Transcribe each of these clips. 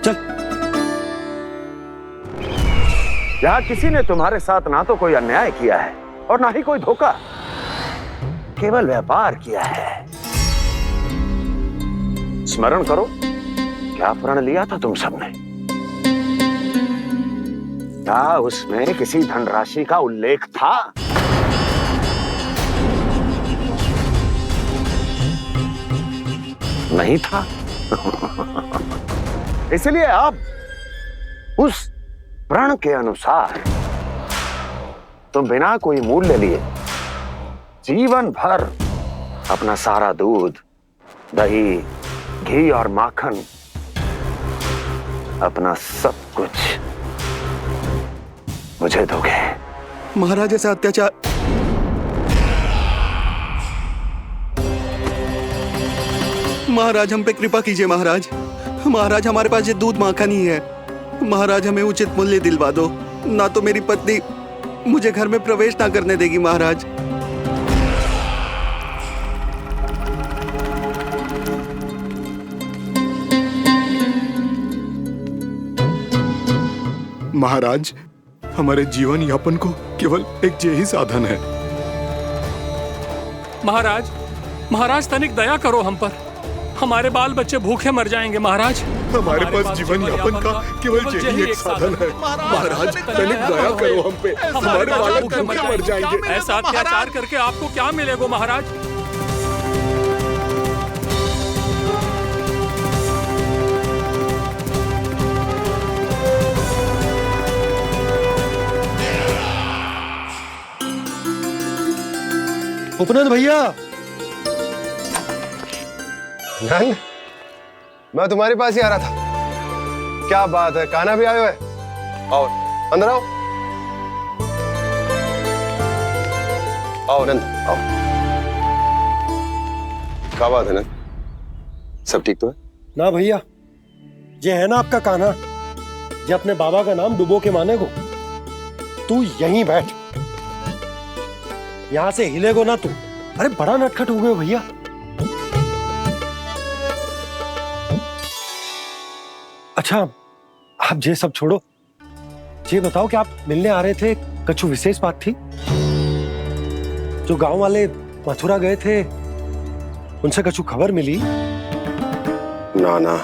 चल। यहाँ किसी ने तुम्हारे साथ ना तो कोई अन्याय किया है और ना ही कोई धोखा, केवल व्यापार किया है। स्मरण करो, क्या प्रण लिया था तुम सबने? क्या उसमें किसी धनराशि का उल्लेख था? नहीं था। इसलिए अब उस प्रण के अनुसार तुम बिना कोई मूल्य लिए जीवन भर अपना सारा दूध, दही, घी और माखन, अपना सब कुछ मुझे दोगे। महाराज ऐसा अत्याचार। महाराज हम पे कृपा कीजिए महाराज। महाराज हमारे पास ये दूध माखन ही है। महाराज हमें उचित मूल्य दिलवा दो, ना तो मेरी पत्नी मुझे घर में प्रवेश ना करने देगी महाराज। महाराज हमारे जीवन यापन को केवल एक यही साधन है। महाराज, महाराज तनिक दया करो हम पर। हमारे बाल बच्चे भूखे मर जाएंगे महाराज। हमारे पास जीवन यापन का केवल यही एक साधन है। महाराज तनिक दया करो हम पे, हमारे बालक भूखे मर जाएंगे। ऐसा अत्याचार करके आपको क्या मिलेगा महाराज? उपनंद भैया। नंद, मैं तुम्हारे पास ही आ रहा था। क्या बात है, कान्हा भी आए हुए? आओ अंदर आओ। आओ नंद आओ। क्या बात है नंद, सब ठीक तो है? ना भैया, ये है ना आपका कान्हा, ये अपने बाबा का नाम डुबो के माने को। तू यहीं बैठ, यहां से हिलेगो ना तू। अरे बड़ा नटखट हो गए भैया। अच्छा आप ये सब छोड़ो, ये बताओ कि आप मिलने आ रहे थे, कछु विशेष बात थी? जो गांव वाले मथुरा गए थे उनसे कछु खबर मिली? ना ना,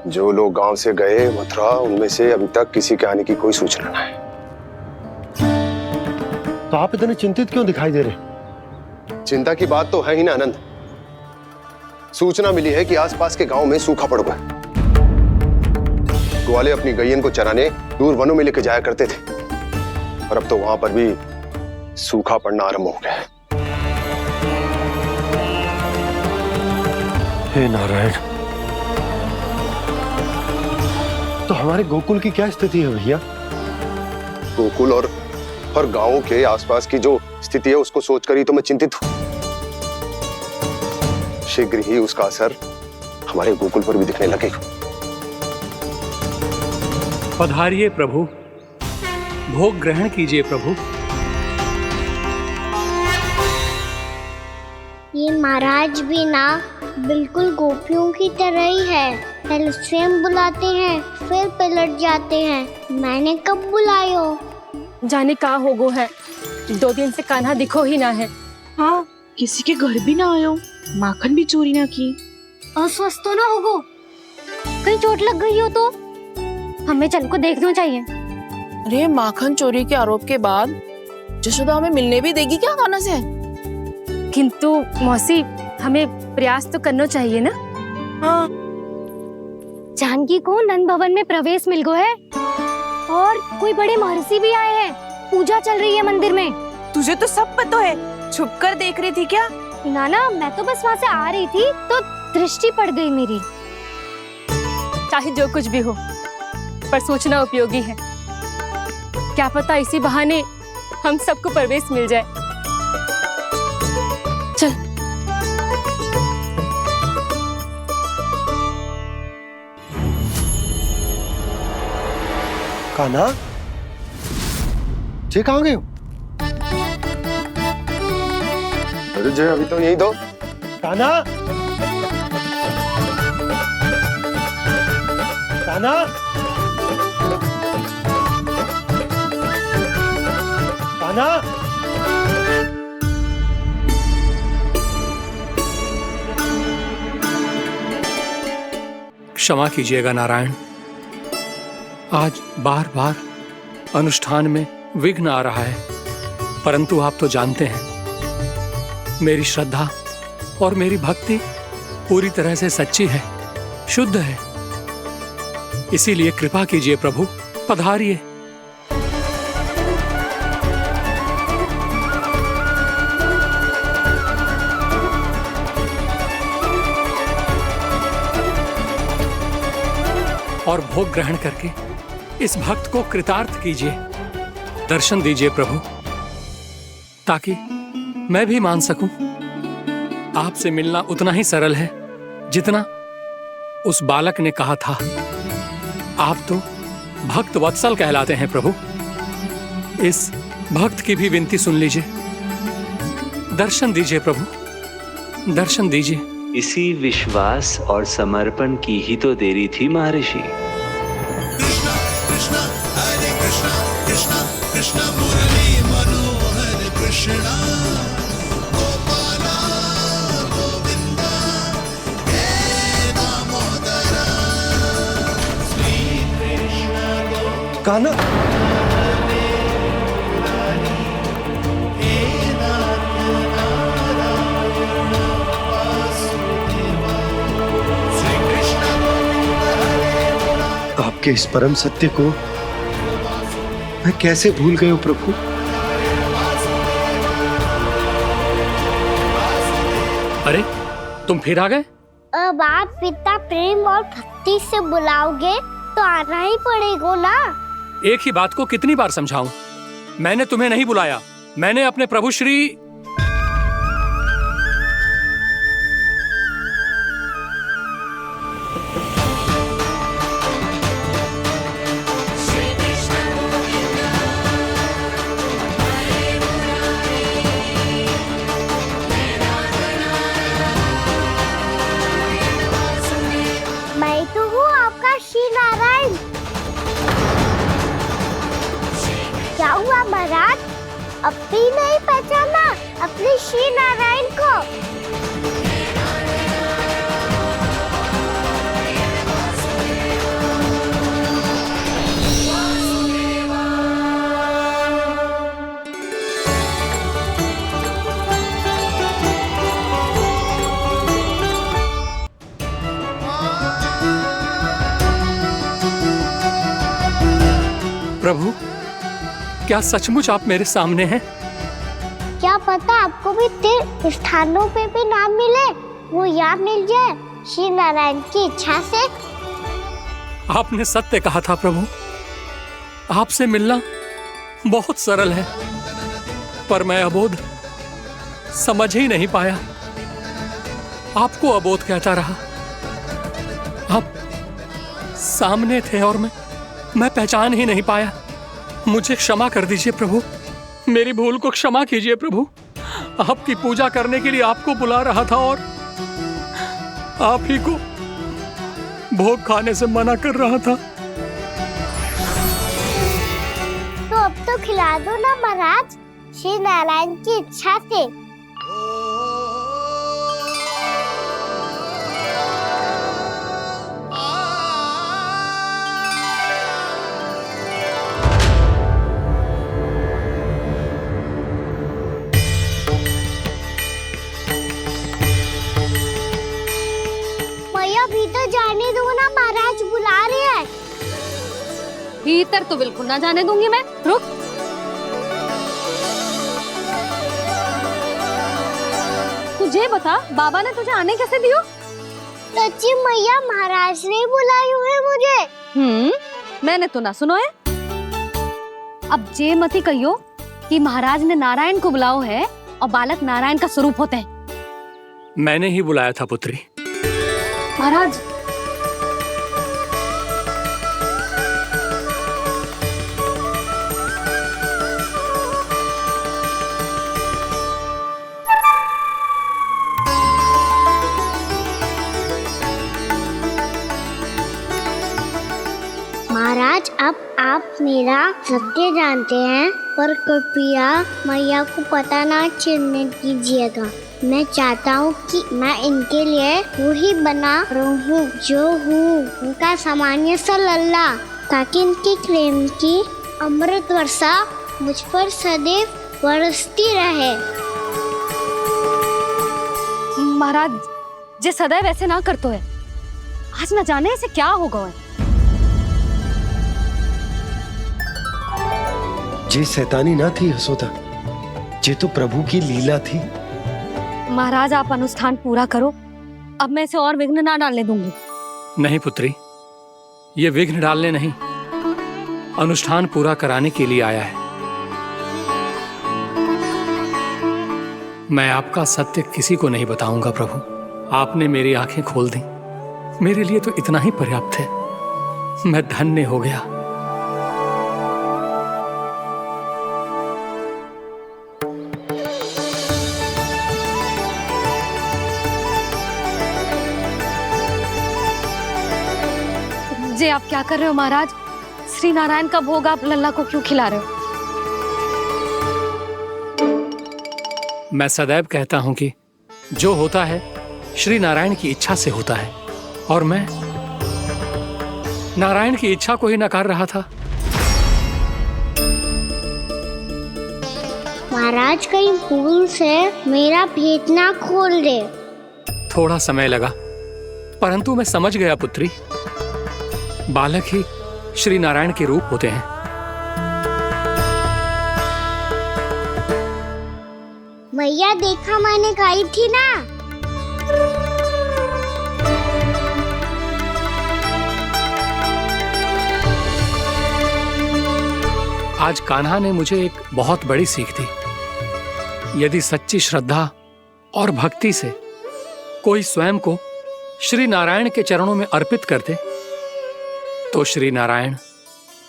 जो लोग गांव से गए मथुरा, उनमें से अभी तक किसी के आने की कोई सूचना नहीं है। तो आप इतने चिंतित क्यों दिखाई दे रहे? चिंता की बात तो है ही ना आनंद। सूचना मिली है कि आसपास के गांव में सूखा पड़ गया। ग्वाले अपनी गैयन को चराने दूर वनों में लेके जाया करते थे, और अब तो वहां पर भी सूखा पड़ना आरंभ हो गया है। हे नारायण, तो हमारे गोकुल की क्या स्थिति है भैया? गोकुल और गांवों के आसपास की जो स्थिति है उसको सोचकर ही तो मैं चिंतित हूं। शीघ्र ही उसका असर हमारे गोकुल पर भी दिखने लगेगा। पधारिए प्रभु, भोग ग्रहण कीजिए प्रभु। ये महाराज भी ना बिल्कुल गोपियों की तरह ही है। पहले स्वयं बुलाते हैं, फिर पलट जाते हैं। मैंने कब बुलाए हो? जाने का होगो है, 2 दिन से कान्हा दिखो ही ना है। हाँ, किसी के घर भी ना आयो, माखन भी चोरी ना की। अस्वस्थ तो ना होगो? कहीं चोट लग गई हो तो? हमें चल को देखना चाहिए। अरे माखन चोरी के आरोप के बाद जशोदा हमें मिलने भी देगी क्या कान्हा से? किंतु मौसी, हमें प्रयास तो करना चाहिए ना। हाँ। जानकी को नंद भवन में प्रवेश मिल गो है, और कोई बड़े महर्षि भी आए हैं। पूजा चल रही है मंदिर में। तुझे तो सब पता है, छुप कर देख रही थी क्या? ना, मैं तो बस वहाँ से आ रही थी तो दृष्टि पड़ गई मेरी। चाहे जो कुछ भी हो, पर सूचना उपयोगी है। क्या पता इसी बहाने हम सबको प्रवेश मिल जाए। चल। कान्हा, ये कहाँ गए हो? अरे जय, अभी तो यही दो। कान्हा, कान्हा, कान्हा। क्षमा कीजिएगा नारायण, आज बार बार अनुष्ठान में विघ्न आ रहा है, परंतु आप तो जानते हैं मेरी श्रद्धा और मेरी भक्ति पूरी तरह से सच्ची है, शुद्ध है। इसीलिए कृपा कीजिए प्रभु, पधारिए। और भोग ग्रहण करके इस भक्त को कृतार्थ कीजिए, दर्शन दीजिए प्रभु, ताकि मैं भी मान सकूं। आपसे मिलना उतना ही सरल है जितना उस बालक ने कहा था। आप तो भक्त वत्सल कहलाते हैं प्रभु। इस भक्त की भी विनती सुन लीजिए, दर्शन दीजिए प्रभु, दर्शन दीजिए। इसी विश्वास और समर्पण की ही तो देरी थी महर्षि। कान्हा, आपके इस परम सत्य को मैं कैसे भूल गया प्रभु। अरे तुम फिर आ गए? अब आप इतना प्रेम और भक्ति से बुलाओगे तो आना ही पड़ेगा ना। एक ही बात को कितनी बार समझाऊं? मैंने तुम्हें नहीं बुलाया, मैंने अपने प्रभु श्री मैं तो हूँ आपका श्री नारायण। क्या हुआ महाराज, अब भी नहीं पहचाना अपने श्री नारायण को? प्रभु, क्या सचमुच आप मेरे सामने हैं? क्या पता आपको भी तीर्थ स्थानों पे भी नाम मिले, वो यहाँ मिल जाए श्री नारायण की इच्छा से। आपने सत्य कहा था प्रभु, आपसे मिलना बहुत सरल है, पर मैं अबोध समझ ही नहीं पाया। आपको अबोध कहता रहा। आप सामने थे और मैं पहचान ही नहीं पाया। मुझे क्षमा कर दीजिए प्रभु, मेरी भूल को क्षमा कीजिए प्रभु। आपकी पूजा करने के लिए आपको बुला रहा था और आप ही को भोग खाने से मना कर रहा था। तो अब तो खिला दो ना महाराज, श्री नारायण की इच्छा से। भीतर जाने दो ना, महाराज बुला रहे हैं। भीतर तो बिल्कुल ना जाने दूंगी मैं, रुक। तुझे बता, बाबा ने तुझे आने कैसे दियो? सच्ची मैया, महाराज ने बुलाई हुई मुझे। मैंने तो ना सुनो है। अब जे मती कहियो कि महाराज ने नारायण को बुलाओ है और बालक नारायण का स्वरूप होते हैं। मैंने ही बुलाया था पुत्री। महाराज, महाराज अब आप मेरा सत्य जानते हैं, पर कृपया मैया को पता ना चलने दीजिएगा। मैं चाहता हूँ कि मैं इनके लिए वही बना रहूँ जो हूँ, उनका सामान्य सा लल्ला, ताकि इनके प्रेम की अमृत वर्षा मुझ पर सदैव बरसती रहे। महाराज जे सदैव ऐसे ना करतो है, आज न जाने इसे क्या होगा है। जे शैतानी ना थी यशोदा, जे तो प्रभु की लीला थी। महाराज आप अनुष्ठान पूरा करो, अब मैं इसे और विघ्न ना डालने दूंगी। नहीं पुत्री, ये विघ्न डालने नहीं, अनुष्ठान पूरा कराने के लिए आया है। मैं आपका सत्य किसी को नहीं बताऊंगा प्रभु। आपने मेरी आंखें खोल दी, मेरे लिए तो इतना ही पर्याप्त है। मैं धन्य हो गया। जे आप क्या कर रहे हो महाराज? श्री नारायण का भोग आप लल्ला को क्यों खिला रहे हो? मैं सदैव कहता हूं कि जो होता है श्री नारायण की इच्छा से होता है, और मैं नारायण की इच्छा को ही नकार रहा था। महाराज कहीं भूल से मेरा भेद ना खोल दे। थोड़ा समय लगा, परंतु मैं समझ गया पुत्री। बालक ही श्री नारायण के रूप होते हैं। मैया देखा मैंने कही थी ना। आज कान्हा ने मुझे एक बहुत बड़ी सीख दी। यदि सच्ची श्रद्धा और भक्ति से कोई स्वयं को श्री नारायण के चरणों में अर्पित कर दे, तो श्री नारायण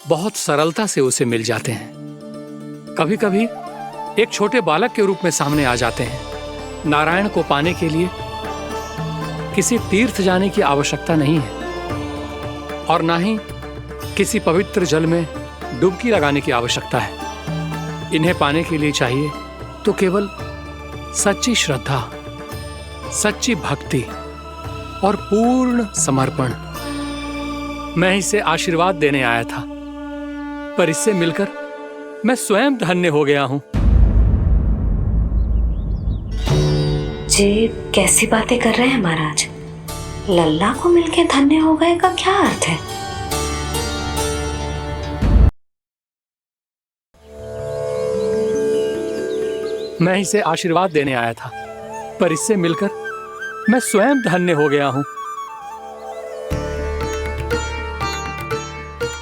बहुत सरलता से उसे मिल जाते हैं। कभी कभी एक छोटे बालक के रूप में सामने आ जाते हैं। नारायण को पाने के लिए किसी तीर्थ जाने की आवश्यकता नहीं है, और ना ही किसी पवित्र जल में डुबकी लगाने की आवश्यकता है। इन्हें पाने के लिए चाहिए तो केवल सच्ची श्रद्धा, सच्ची भक्ति और पूर्ण समर्पण। मैं इसे आशीर्वाद देने आया था, पर इससे मिलकर मैं स्वयं धन्य हो गया हूं। जे कैसी बातें कर रहे हैं महाराज? लल्ला को मिलके धन्य हो गए का क्या अर्थ है? मैं इसे आशीर्वाद देने आया था, पर इससे मिलकर मैं स्वयं धन्य हो गया हूं।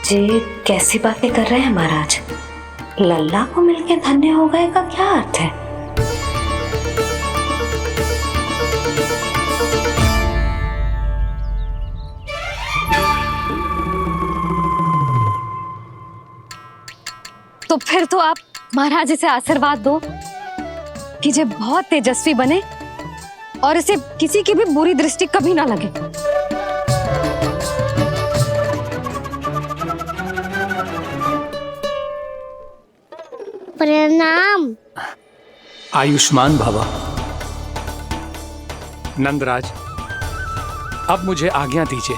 जे कैसी बातें कर रहे हैं महाराज? लल्ला को मिलके धन्य हो गए का क्या अर्थ है? तो फिर तो आप महाराज इसे आशीर्वाद दो कि जे बहुत तेजस्वी बने और इसे किसी की भी बुरी दृष्टि कभी ना लगे। प्रणाम। आयुष्मान भव। नंदराज, अब मुझे आज्ञा दीजिए।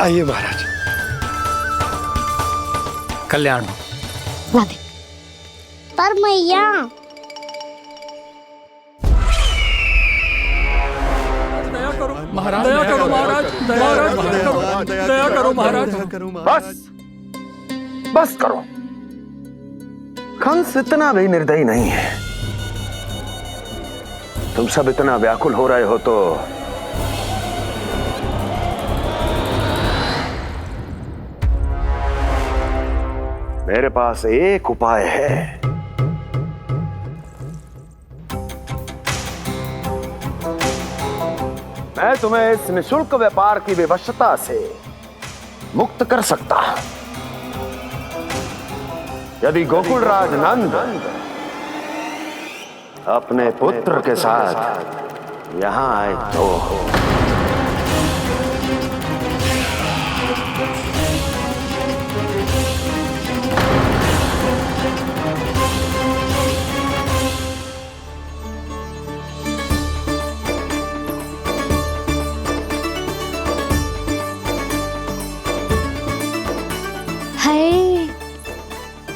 आइए महाराज। कल्याण। राधे। पर मैया, दया करो महाराज, दया करो महाराज, दया करो महाराज। बस बस करो। कंस इतना भी निर्दयी नहीं है। तुम सब इतना व्याकुल हो रहे हो तो मेरे पास एक उपाय है। मैं तुम्हें इस निशुल्क व्यापार की विवशता से मुक्त कर सकता हूं। यदि गोकुलराज नंद अपने पुत्र के साथ यहां आए तो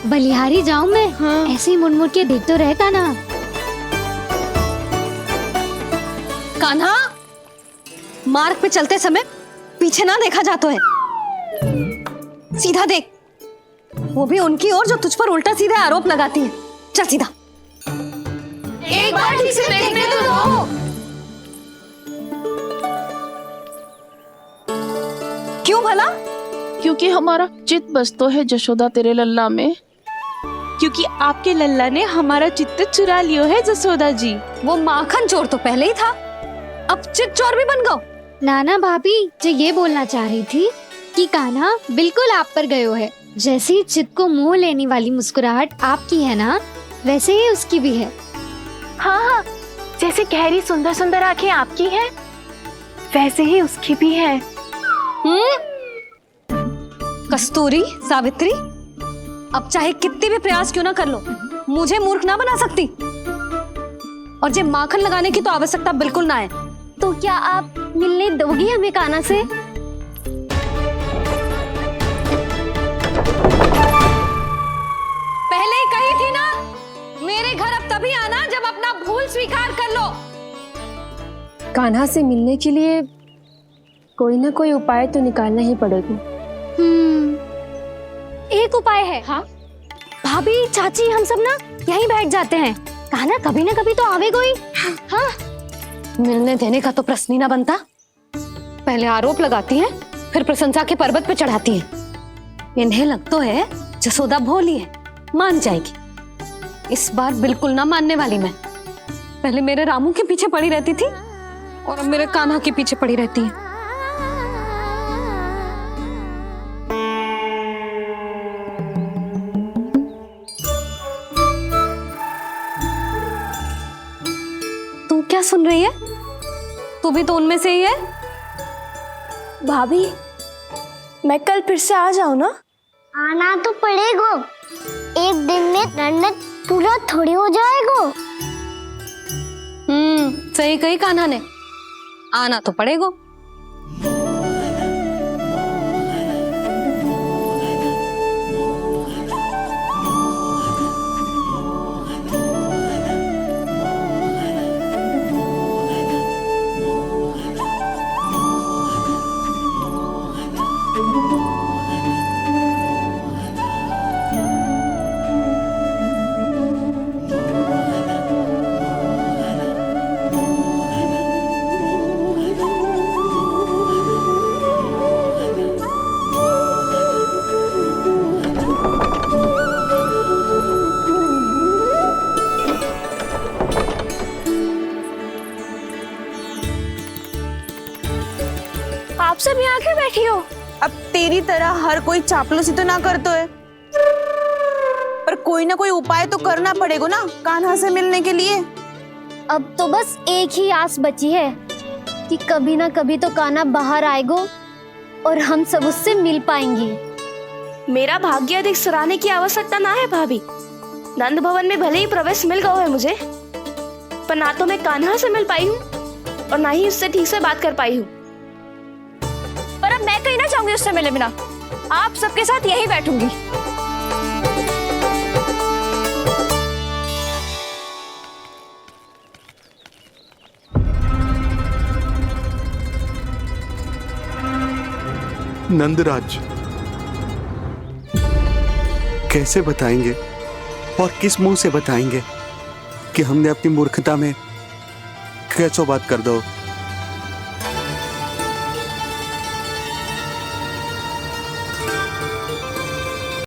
बलिहारी जाऊं मैं? हाँ। ऐसे ही मुड़ के देख तो रहे कान्हा। कान्हा, मार्ग पे चलते समय पीछे ना देखा जाता है, सीधा देख, वो भी उनकी ओर जो तुझ पर उल्टा सीधे आरोप लगाती है। चल सीधा। एक बार ठीक से देखने तो दो। क्यों भला? क्योंकि हमारा चित्त बसतो है जशोदा तेरे लल्ला में। क्योंकि आपके लल्ला ने हमारा चित्त चुरा लियो है जसोदा जी। वो माखन चोर तो पहले ही था, अब चित्त चोर भी बन गो। नाना भाभी जो ये बोलना चाह रही थी कि कान्हा बिल्कुल आप पर गयो है। जैसे ही चित्त को मोह लेने वाली मुस्कुराहट आपकी है ना, वैसे ही उसकी भी है। हाँ हाँ, जैसे गहरी सुंदर सुंदर आंखें आपकी हैं, वैसे ही उसकी भी है। कस्तूरी, सावित्री, अब चाहे कितने भी प्रयास क्यों ना कर लो, मुझे मूर्ख ना बना सकती। और जे माखन लगाने की तो आवश्यकता बिल्कुल ना है। तो क्या आप मिलने दोगी हमें कान्हा से? पहले ही कही थी ना, मेरे घर अब तभी आना जब अपना भूल स्वीकार कर लो। कान्हा से मिलने के लिए कोई ना कोई उपाय तो निकालना ही पड़ेगा। एक उपाय है। हाँ? भाभी, चाची, हम सब ना यहीं बैठ जाते हैं। कान्हा कभी ना कभी तो आवेगा ही। हाँ। मिलने देने का तो प्रश्न ही ना बनता। पहले आरोप लगाती हैं, फिर प्रशंसा के पर्वत पे चढ़ाती हैं। इन्हें लगता है जसोदा भोली है, मान जाएगी। इस बार बिल्कुल ना मानने वाली मैं। पहले मेरे रामू के पीछे पड़ी रहती थी और अब मेरे कान्हा के पीछे पड़ी रहती है। तू क्या सुन रही है? तू भी तो उनमें से ही है। भाभी, मैं कल फिर से आ जाऊं ना? आना तो पड़ेगा। एक दिन में रन्नत पूरा थोड़ी हो जाएगा। सही कही कान्हा ने, आना तो पड़ेगा। आप सब यहाँ क्यों बैठी हो? अब तेरी तरह हर कोई चापलूसी तो ना करतो है, पर कोई ना कोई उपाय तो करना पड़ेगा ना कान्हा से मिलने के लिए। अब तो बस एक ही आस बची है कि कभी ना कभी तो कान्हा बाहर आएगा और हम सब उससे मिल पाएंगे। मेरा भाग्य अधिक सराहने की आवश्यकता ना है भाभी। नंद भवन में भले ही प्रवेश मिल गया है मुझे, पर ना तो मैं कान्हा से मिल पाई हूँ और ना ही उससे ठीक से बात कर पाई हूँ। पर अब मैं कहीं ना चाहूंगी उससे मिले बिना। आप सबके साथ यहीं बैठूंगी। नंदराज, कैसे बताएंगे और किस मुंह से बताएंगे कि हमने अपनी मूर्खता में कैसो बात कर दो।